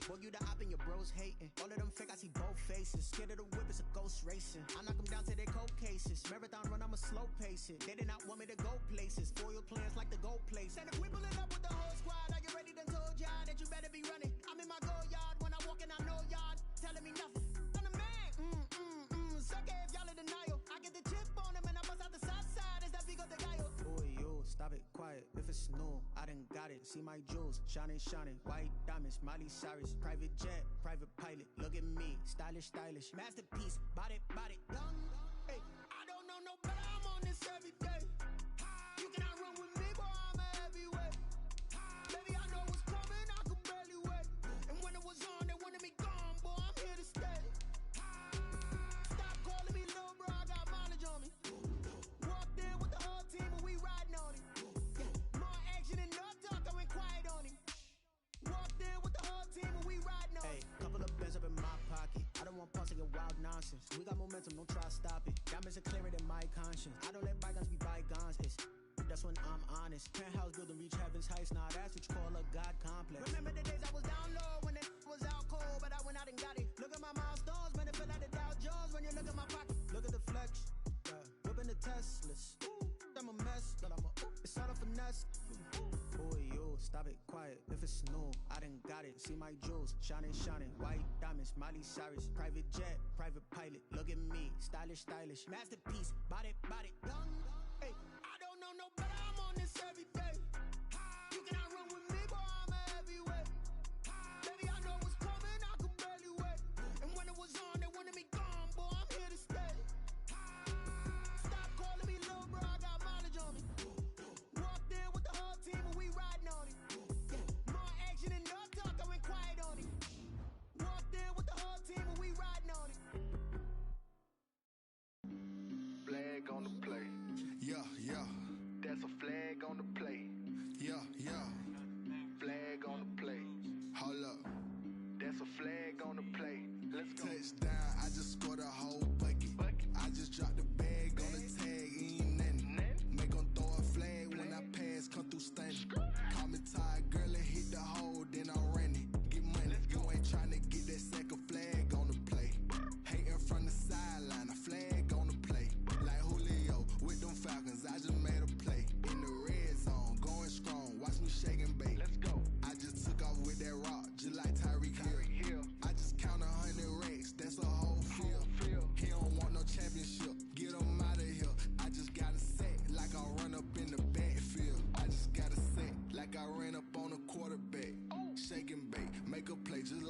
Boy, you the op and your bros hating. All of them fake, I see both faces. Scared of the whip, it's a ghost racing. I knock them down to their cold cases. Marathon run, I'ma slow pace it. They did not want me to go places. Foil plans like the gold place. And if we pulling up with the whole squad, are you ready? Done told y'all that you better be running. I'm in my go yard. When I walk in, I know y'all telling me nothing. I'm the man. Suck it if y'all in denial. I get the chip on them and I bust out the south side. Is that big of the guy? Boy, yo, stop it, quiet. If it's new, I done got it. See my jewels, shining, shining. White diamonds, Miley Cyrus. Private jet, private pilot. Look at me, stylish, stylish. Masterpiece, body, body. Young, hey, I don't know no better. I'm on this every day. You cannot run with me, boy, I'm a heavyweight. Baby, I know what's coming, I could barely wait. And when it was on, they wanted me gone, boy, I'm here to stay. Stop calling me little bro, I got mileage on me. Walked in with the whole team and we riding on it. Yeah, more action and no talk, I went quiet on him. Walked in with the whole team and we riding on it. Hey, couple of bands up in my pocket. I don't want pulse to get wild nonsense. We got momentum, don't try to stop it. Diamonds are clearer than my conscience. I don't let bygones be bygones. That's when I'm honest. Penthouse building reach heaven's heights. Now that's what you call a God complex. Remember the days I was down low when it was out cold, but I went out and got it. Look at my milestones, man, it feel like the Dow Jones when you look at my pocket. Look at the flex, whipping the Teslas. I'm a mess, but it's all a finesse. Boy, yo, stop it, quiet. If it's new, I done got it. See my jewels, shining, shining. White diamonds, Miley Cyrus. Private jet, private pilot. Look at me, stylish, stylish. Masterpiece, body, body. Young, hey, I don't know no better. I'm on this every day. You cannot run with me, boy, I'm a heavyweight. Baby, I know what's coming, I could barely wait. And when it was on, they wanted me gone, boy, I'm here to stay. Stop calling me little bro, I got mileage on me. Walked in with the whole team and we riding on it. Yeah, more action and no talk, I went quiet on it. Walked in with the whole team and we riding on it. Flag on the play. Yeah. That's a flag on the play.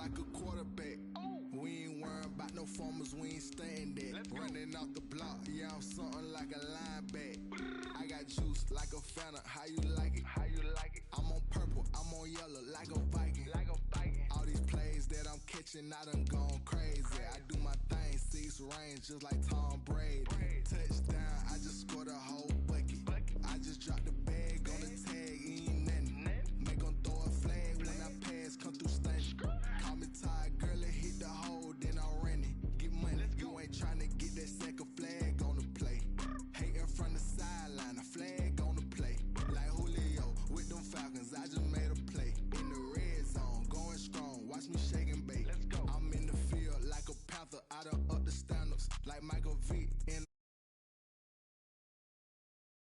like a quarterback. We ain't worrying about no formers, we ain't staying there. Running off the block, yeah, I'm something like a lineback. I got juice like a Fanta, how you like it? I'm on purple, I'm on yellow like a Viking. All these plays that I'm catching, I done gone crazy. I do my thing, 6 range just like Tom Brady. Touchdown, I just scored